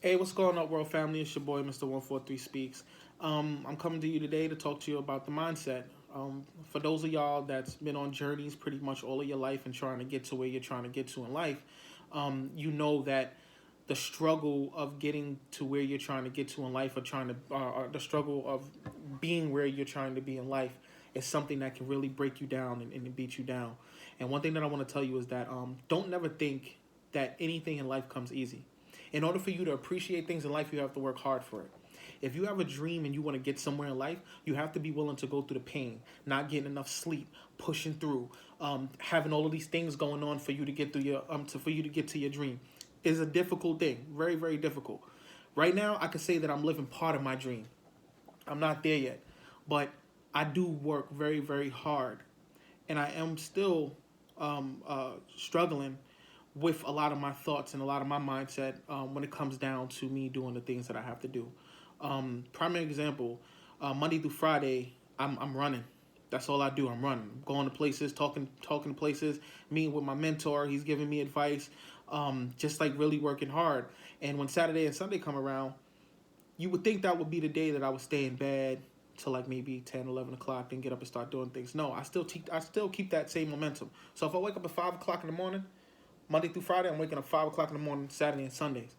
Hey, what's going on, world family? It's your boy, Mr. 143 Speaks. I'm coming to you today to talk to you about the mindset. For those of y'all that's been on journeys pretty much all of your life and trying to get to where you're trying to get to in life, you know that the struggle of getting to where you're trying to get to in life, or the struggle of being where you're trying to be in life, is something that can really break you down and beat you down. And one thing that I want to tell you is that don't never think that anything in life comes easy. In order for you to appreciate things in life, you have to work hard for it. If you have a dream and you want to get somewhere in life, you have to be willing to go through the pain, not getting enough sleep, pushing through, having all of these things going on for you to get through for you to get to your dream. Is a difficult thing, very very difficult. Right now, I can say that I'm living part of my dream. I'm not there yet, but I do work very very hard, and I am still struggling with a lot of my thoughts and a lot of my mindset when it comes down to me doing the things that I have to do. Primary example, Monday through Friday, I'm running. That's all I do. I'm running. I'm going to places, talking to places, meeting with my mentor. He's giving me advice, just like really working hard. And when Saturday and Sunday come around, you would think that would be the day that I would stay in bed till like maybe 10, 11 o'clock, then get up and start doing things. No, I still keep that same momentum. So if I wake up at 5 o'clock in the morning, Monday through Friday, I'm waking up 5 o'clock in the morning, Saturday and Sundays.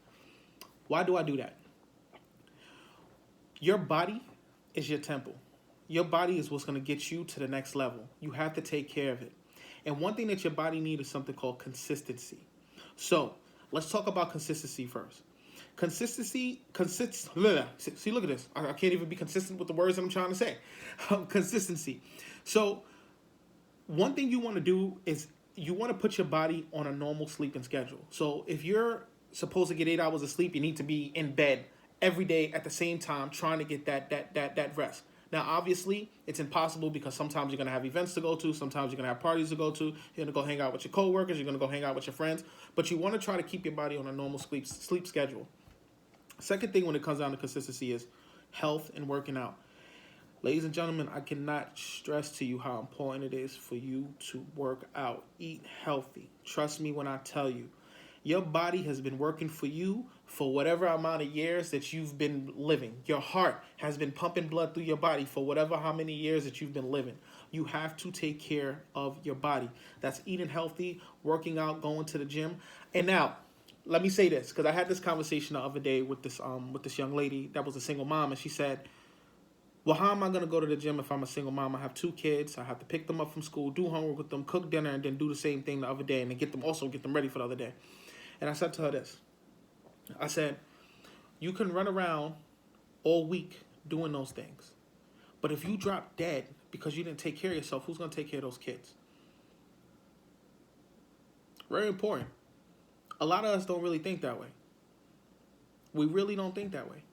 Why do I do that? Your body is your temple. Your body is what's going to get you to the next level. You have to take care of it. And one thing that your body needs is something called consistency. So let's talk about consistency first. Consistency, see, look at this. I can't even be consistent with the words that I'm trying to say. Consistency. So one thing you want to do is you want to put your body on a normal sleeping schedule. So if you're supposed to get 8 hours of sleep, you need to be in bed every day at the same time trying to get that rest. Now, obviously, it's impossible because sometimes you're going to have events to go to, sometimes you're going to have parties to go to, you're going to go hang out with your coworkers, you're going to go hang out with your friends, but you want to try to keep your body on a normal sleep schedule. Second thing when it comes down to consistency is health and working out. Ladies and gentlemen, I cannot stress to you how important it is for you to work out, eat healthy. Trust me when I tell you, your body has been working for you for whatever amount of years that you've been living. Your heart has been pumping blood through your body for whatever how many years that you've been living. You have to take care of your body. That's eating healthy, working out, going to the gym. And now, let me say this, because I had this conversation the other day with this young lady that was a single mom, and she said, well, how am I going to go to the gym if I'm a single mom? I have 2 kids. I have to pick them up from school, do homework with them, cook dinner, and then do the same thing the other day, and then get them ready for the other day. And I said to her this. I said, you can run around all week doing those things. But if you drop dead because you didn't take care of yourself, who's going to take care of those kids? Very important. A lot of us don't really think that way. We really don't think that way.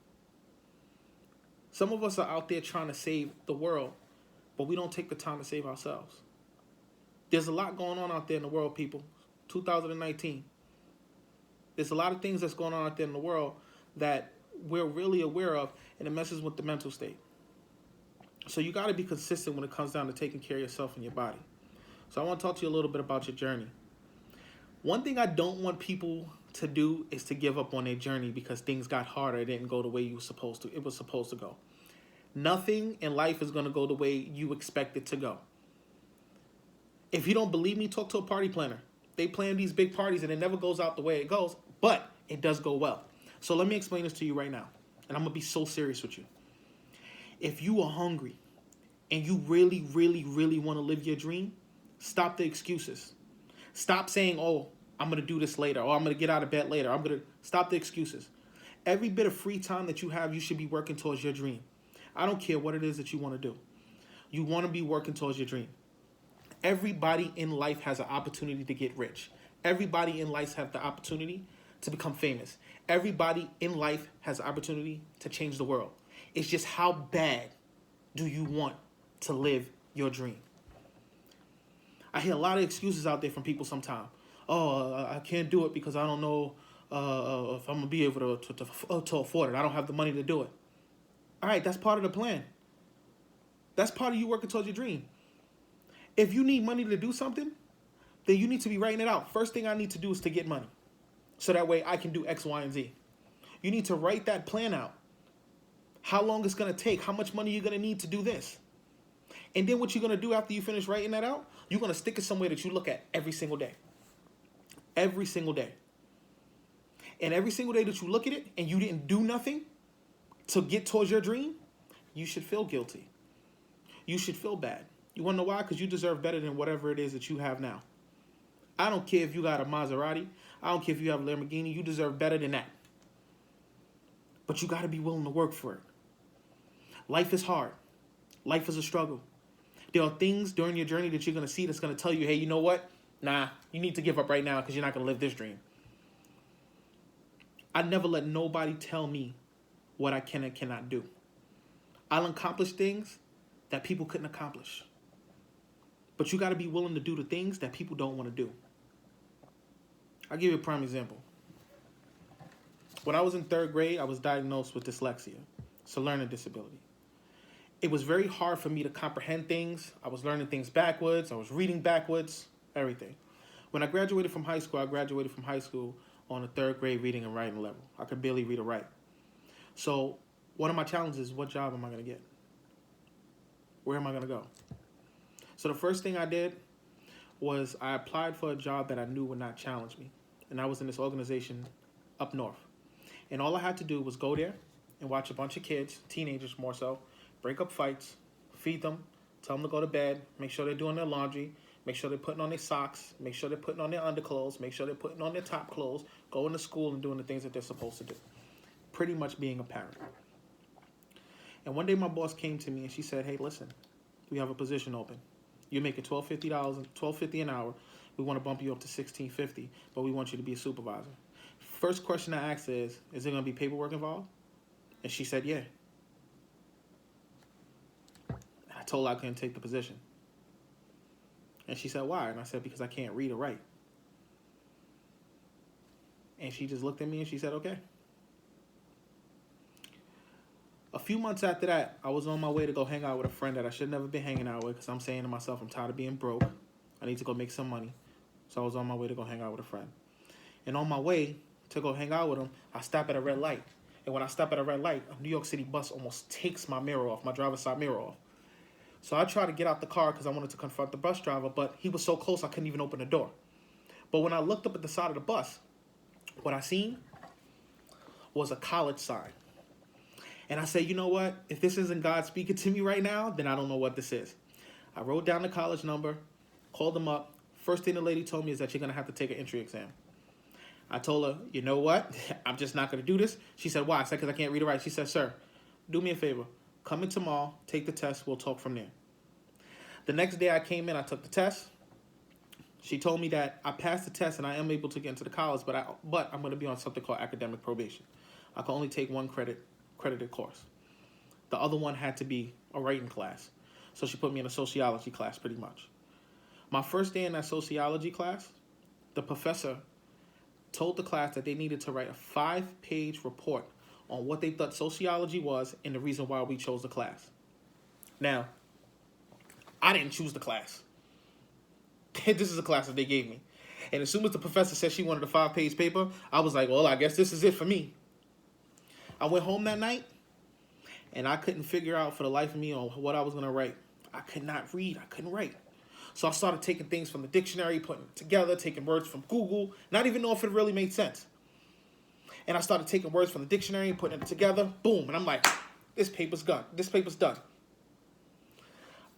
Some of us are out there trying to save the world, but we don't take the time to save ourselves. There's a lot going on out there in the world, people. 2019. There's a lot of things that's going on out there in the world that we're really aware of, and it messes with the mental state. So you got to be consistent when it comes down to taking care of yourself and your body. So I want to talk to you a little bit about your journey. One thing I don't want people to do is to give up on their journey because things got harder. It didn't go the way it was supposed to go. Nothing in life is going to go the way you expect it to go. If you don't believe me, talk to a party planner. They plan these big parties and it never goes out the way it goes, but it does go well. So let me explain this to you right now. And I'm going to be so serious with you. If you are hungry and you really, really, really want to live your dream, stop the excuses. Stop saying, oh, I'm going to do this later, or I'm going to get out of bed later. Stop the excuses. Every bit of free time that you have, you should be working towards your dream. I don't care what it is that you want to do. You want to be working towards your dream. Everybody in life has an opportunity to get rich. Everybody in life has the opportunity to become famous. Everybody in life has the opportunity to change the world. It's just how bad do you want to live your dream? I hear a lot of excuses out there from people sometimes. Oh, I can't do it because I don't know if I'm going to be able to afford it. I don't have the money to do it. All right, that's part of the plan. That's part of you working towards your dream. If you need money to do something, then you need to be writing it out. First thing I need to do is to get money. So that way I can do X, Y, and Z. You need to write that plan out. How long it's going to take, how much money you're going to need to do this. And then what you're going to do after you finish writing that out, you're going to stick it somewhere that you look at every single day. Every single day. And every single day that you look at it and you didn't do nothing to get towards your dream, you should feel guilty. You should feel bad. You want to know why? Because you deserve better than whatever it is that you have now. I don't care if you got a Maserati. I don't care if you have a Lamborghini. You deserve better than that. But you got to be willing to work for it. Life is hard. Life is a struggle. There are things during your journey that you're going to see that's going to tell you, hey, you know what? Nah, you need to give up right now because you're not going to live this dream. I never let nobody tell me what I can and cannot do. I'll accomplish things that people couldn't accomplish. But you got to be willing to do the things that people don't want to do. I'll give you a prime example. When I was in 3rd grade, I was diagnosed with dyslexia. It's a learning disability. It was very hard for me to comprehend things. I was learning things backwards. I was reading backwards, everything. When I graduated from high school, on a 3rd grade reading and writing level. I could barely read or write. So one of my challenges is, what job am I going to get? Where am I going to go? So the first thing I did was I applied for a job that I knew would not challenge me. And I was in this organization up north. And all I had to do was go there and watch a bunch of kids, teenagers more so, break up fights, feed them, tell them to go to bed, make sure they're doing their laundry, make sure they're putting on their socks, make sure they're putting on their underclothes, make sure they're putting on their top clothes, going to school and doing the things that they're supposed to do. Pretty much being a parent. And one day my boss came to me and she said, hey, listen, we have a position open. You're making $12.50 an hour. We want to bump you up to $16.50, but we want you to be a supervisor. First question I asked is there going to be paperwork involved? And she said, yeah. I told her I couldn't take the position. And she said, why? And I said, because I can't read or write. And she just looked at me and she said, okay. A few months after that, I was on my way to go hang out with a friend that I should never been hanging out with because I'm saying to myself, I'm tired of being broke. I need to go make some money. So I was on my way to go hang out with a friend. And on my way to go hang out with him, I stop at a red light. And when I stop at a red light, a New York City bus almost takes my mirror off, my driver's side mirror off. So I tried to get out the car because I wanted to confront the bus driver, but he was so close I couldn't even open the door. But when I looked up at the side of the bus, what I seen was a college sign. And I said, you know what? If this isn't God speaking to me right now, then I don't know what this is. I wrote down the college number, called them up. First thing the lady told me is that you're going to have to take an entry exam. I told her, you know what? I'm just not going to do this. She said, why? I said, because I can't read or write. She said, sir, do me a favor. Come in tomorrow, take the test, we'll talk from there. The next day I came in, I took the test. She told me that I passed the test and I am able to get into the college, but I'm going to be on something called academic probation. I can only take one credited course. The other one had to be a writing class. So she put me in a sociology class pretty much. My first day in that sociology class, the professor told the class that they needed to write a 5-page report on what they thought sociology was and the reason why we chose the class. Now, I didn't choose the class. This is a class that they gave me. And as soon as the professor said she wanted a 5-page paper, I was like, well, I guess this is it for me. I went home that night, and I couldn't figure out for the life of me on what I was going to write. I could not read. I couldn't write. So I started taking things from the dictionary, putting it together, taking words from Google, not even know if it really made sense. And I started taking words from the dictionary, putting it together, boom. And I'm like, this paper's done. This paper's done.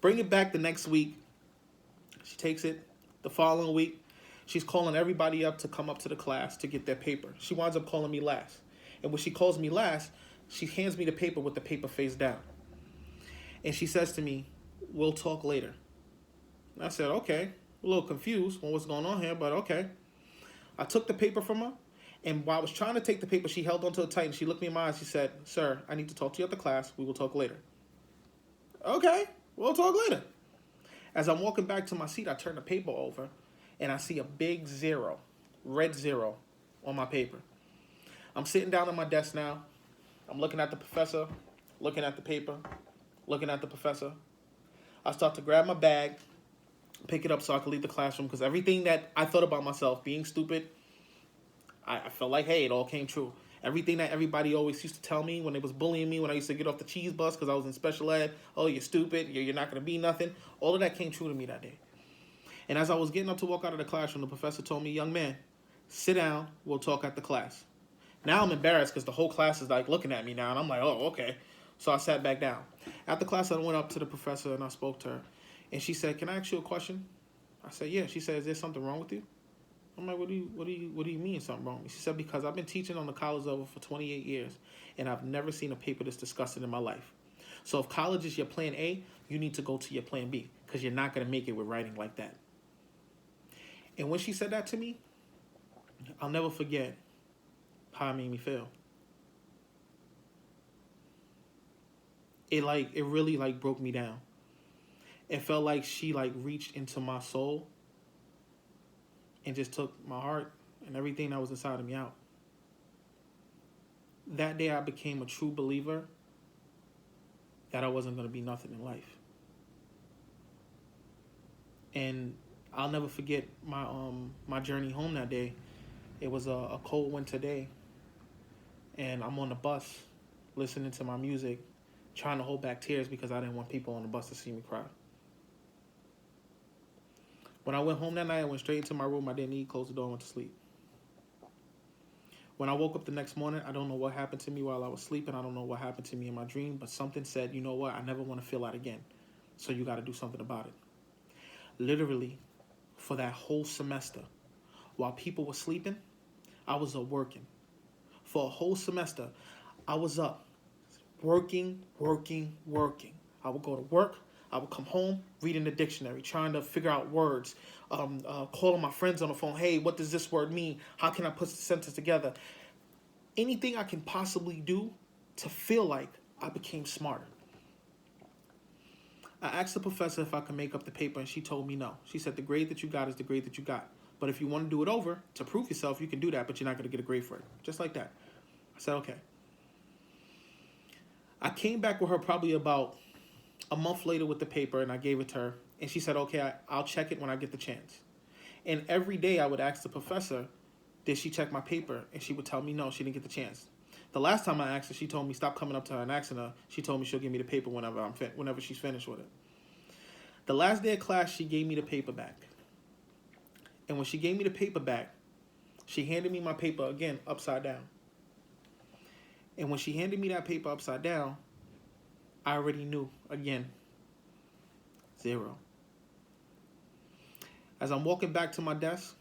Bring it back the next week. She takes it the following week. She's calling everybody up to come up to the class to get their paper. She winds up calling me last. And when she calls me last, she hands me the paper with the paper face down. And she says to me, we'll talk later. And I said, okay. A little confused on what's going on here, but okay. I took the paper from her. And while I was trying to take the paper, she held onto it tight and she looked me in my eyes. She said, sir, I need to talk to you at the class. We will talk later. Okay, we'll talk later. As I'm walking back to my seat, I turn the paper over and I see a big 0, red 0 on my paper. I'm sitting down at my desk now. I'm looking at the professor, looking at the paper, looking at the professor. I start to grab my bag, pick it up so I can leave the classroom because everything that I thought about myself being stupid, I felt like, hey, it all came true. Everything that everybody always used to tell me when they was bullying me when I used to get off the cheese bus because I was in special ed. Oh, you're stupid. You're not going to be nothing. All of that came true to me that day. And as I was getting up to walk out of the classroom, the professor told me, young man, sit down. We'll talk at the class. Now I'm embarrassed because the whole class is like looking at me now. And I'm like, oh, okay. So I sat back down. After class, I went up to the professor and I spoke to her. And she said, can I ask you a question? I said, yeah. She said, is there something wrong with you? I'm like, what do you mean something wrong? She said, because I've been teaching on the college level for 28 years, and I've never seen a paper this disgusting in my life. So if college is your plan A, you need to go to your plan B, because you're not going to make it with writing like that. And when she said that to me, I'll never forget how it made me feel. It really broke me down. It felt like she reached into my soul and just took my heart and everything that was inside of me out. That day I became a true believer that I wasn't going to be nothing in life. And I'll never forget my journey home that day. It was a cold winter day, and I'm on the bus listening to my music, trying to hold back tears because I didn't want people on the bus to see me cry. When I went home that night, I went straight into my room. I didn't eat, closed the door, and went to sleep. When I woke up the next morning, I don't know what happened to me while I was sleeping. I don't know what happened to me in my dream, but something said, you know what, I never want to feel that again. So you got to do something about it. Literally, for that whole semester, while people were sleeping, I was up working. For a whole semester, I was up working. I would go to work. I would come home, reading the dictionary, trying to figure out words, calling my friends on the phone. Hey, what does this word mean? How can I put the sentence together? Anything I can possibly do to feel like I became smarter. I asked the professor if I could make up the paper, and she told me no. She said the grade that you got is the grade that you got. But if you want to do it over to prove yourself, you can do that, but you're not going to get a grade for it. Just like that. I said, okay. I came back with her probably about a month later with the paper, and I gave it to her. And she said, okay, I'll check it when I get the chance. And every day I would ask the professor, did she check my paper? And she would tell me no, she didn't get the chance. The last time I asked her, she told me stop coming up to her and asking her. She told me she'll give me the paper whenever she's finished with it. The last day of class, she gave me the paper back. And when she gave me the paper back, she handed me my paper again upside down. And when she handed me that paper upside down, I already knew, again, 0. As I'm walking back to my desk,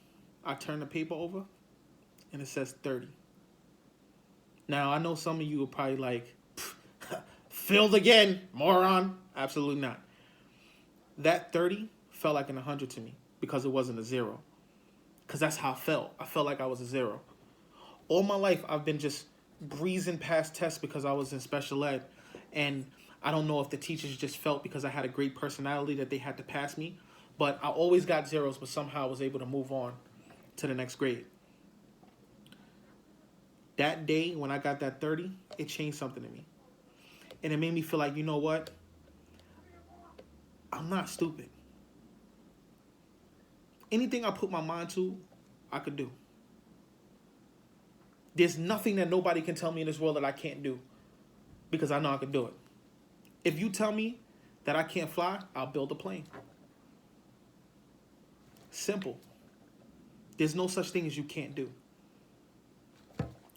I turn the paper over, and it says 30. Now, I know some of you are probably like, filled again, moron. Absolutely not. That 30 felt like an 100 to me because it wasn't a 0. Because that's how I felt. I felt like I was a 0. All my life, I've been just breezing past tests because I was in special ed. And I don't know if the teachers just felt because I had a great personality that they had to pass me. But I always got 0s, but somehow I was able to move on to the next grade. That day, when I got that 30, it changed something in me. And it made me feel like, you know what? I'm not stupid. Anything I put my mind to, I could do. There's nothing that nobody can tell me in this world that I can't do because I know I can do it. If you tell me that I can't fly, I'll build a plane. Simple. There's no such thing as you can't do.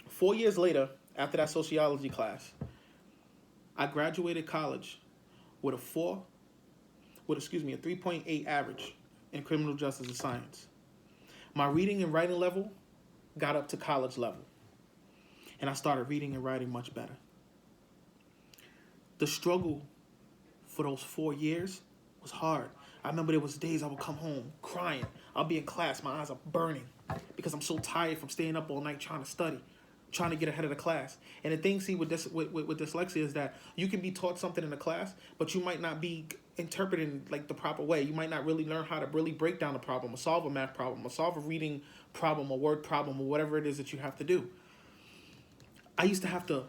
4 years later, after that sociology class, I graduated college with a 3.8 average in criminal justice and science. My reading and writing level got up to college level. And I started reading and writing much better. The struggle for those 4 years was hard. I remember there was days I would come home crying. I'll be in class, my eyes are burning because I'm so tired from staying up all night trying to study, trying to get ahead of the class. And the thing, see, with dyslexia is that you can be taught something in the class, but you might not be interpreting like the proper way. You might not really learn how to really break down a problem or solve a math problem or solve a reading problem or word problem or whatever it is that you have to do. I used to have to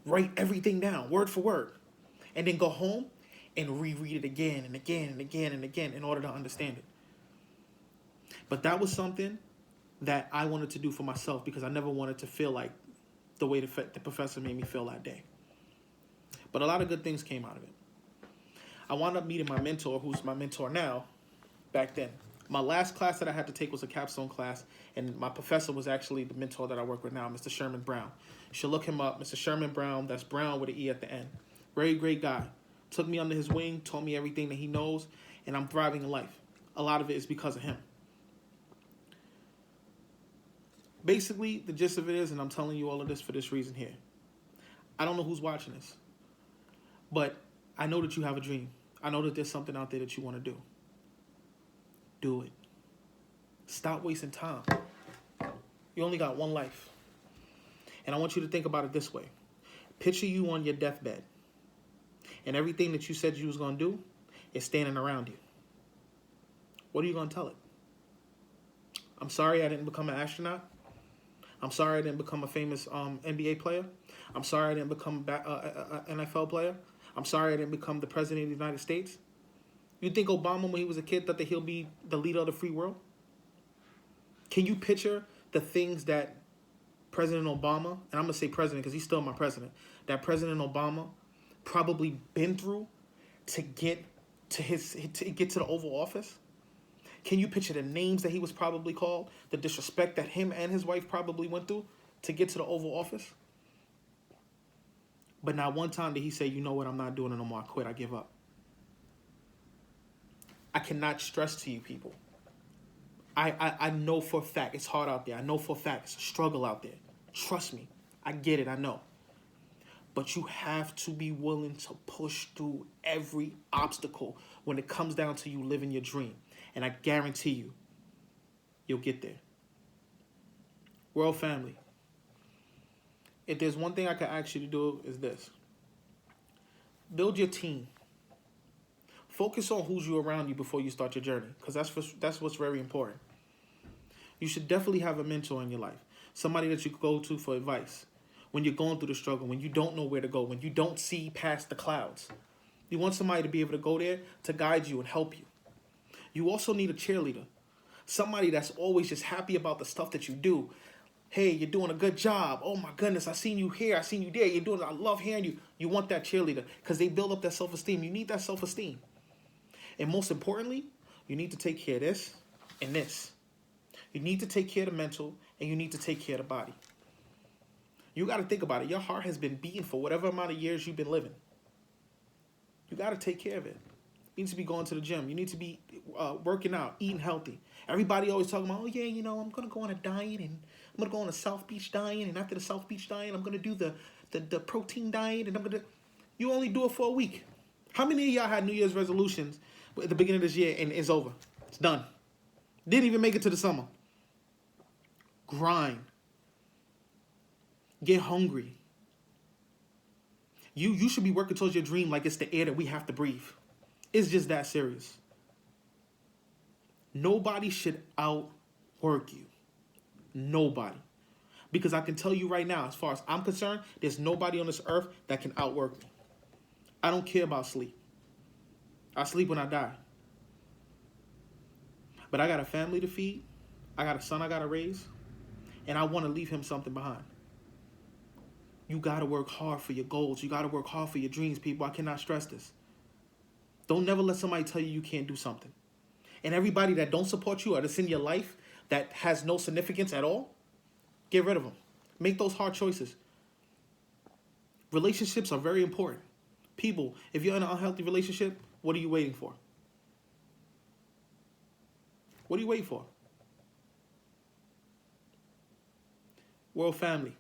write everything down, word for word, and then go home and reread it again and again and again and again in order to understand it. But that was something that I wanted to do for myself because I never wanted to feel like the way the professor made me feel that day. But a lot of good things came out of it. I wound up meeting my mentor, who's my mentor now, back then. My last class that I had to take was a capstone class, and my professor was actually the mentor that I work with now, Mr. Sherman Brown. You should look him up, Mr. Sherman Brown. That's Brown with an E at the end. Very great guy. Took me under his wing, taught me everything that he knows, and I'm thriving in life. A lot of it is because of him. Basically, the gist of it is, and I'm telling you all of this for this reason here. I don't know who's watching this, but I know that you have a dream. I know that there's something out there that you want to do. Do it. Stop wasting time. You only got one life. And I want you to think about it this way. Picture you on your deathbed, and everything that you said you was going to do is standing around you. What are you going to tell it? I'm sorry I didn't become an astronaut. I'm sorry I didn't become a famous NBA player. I'm sorry I didn't become an NFL player. I'm sorry I didn't become the president of the United States. You think Obama, when he was a kid, thought that he'll be the leader of the free world? Can you picture the things that President Obama, and I'm going to say president because he's still my president, that President Obama probably been through to get to the Oval Office? Can you picture the names that he was probably called, the disrespect that him and his wife probably went through to get to the Oval Office? But not one time did he say, you know what, I'm not doing it no more. I quit. I give up. I cannot stress to you people. I know for a fact it's hard out there. I know for a fact it's a struggle out there. Trust me. I get it. I know. But you have to be willing to push through every obstacle when it comes down to you living your dream. And I guarantee you, you'll get there. World family. If there's one thing I can ask you to do is this. Build your team. Focus on who's you around you before you start your journey, because that's what's very important. You should definitely have a mentor in your life, somebody that you go to for advice when you're going through the struggle, when you don't know where to go, when you don't see past the clouds. You want somebody to be able to go there to guide you and help you. You also need a cheerleader, somebody that's always just happy about the stuff that you do. Hey, you're doing a good job. Oh my goodness, I seen you here, I seen you there. You're doing it. I love hearing you. You want that cheerleader because they build up that self-esteem. You need that self-esteem. And most importantly, you need to take care of this and this. You need to take care of the mental, and you need to take care of the body. You got to think about it. Your heart has been beating for whatever amount of years you've been living. You got to take care of it. You need to be going to the gym. You need to be working out, eating healthy. Everybody always talking about, oh yeah, you know, I'm going to go on a diet, and I'm going to go on a South Beach diet, and after the South Beach diet, I'm going to do the protein diet, and I'm going to... You only do it for a week. How many of y'all had New Year's resolutions at the beginning of this year and it's over? It's done. Didn't even make it to the summer. Grind. Get hungry. You should be working towards your dream like it's the air that we have to breathe. It's just that serious. Nobody should outwork you. Nobody. Because I can tell you right now, as far as I'm concerned, there's nobody on this earth that can outwork me. I don't care about sleep. I sleep when I die. But I got a family to feed. I got a son I got to raise. And I want to leave him something behind. You got to work hard for your goals. You got to work hard for your dreams, people. I cannot stress this. Don't never let somebody tell you can't do something. And everybody that don't support you or that's in your life that has no significance at all, get rid of them. Make those hard choices. Relationships are very important. People, if you're in an unhealthy relationship, what are you waiting for? What are you waiting for? World family.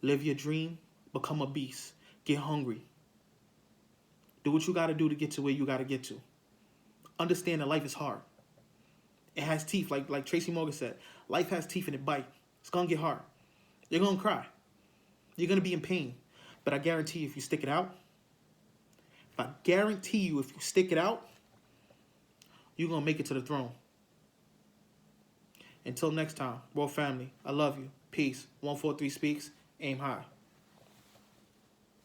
Live your dream. Become a beast. Get hungry. Do what you got to do to get to where you got to get to. Understand that life is hard. It has teeth, like Tracy Morgan said. Life has teeth and it bites. It's going to get hard. You're going to cry. You're going to be in pain. But I guarantee you, if you stick it out, you're going to make it to the throne. Until next time, world family, I love you. Peace. 143 Speaks. Aim high.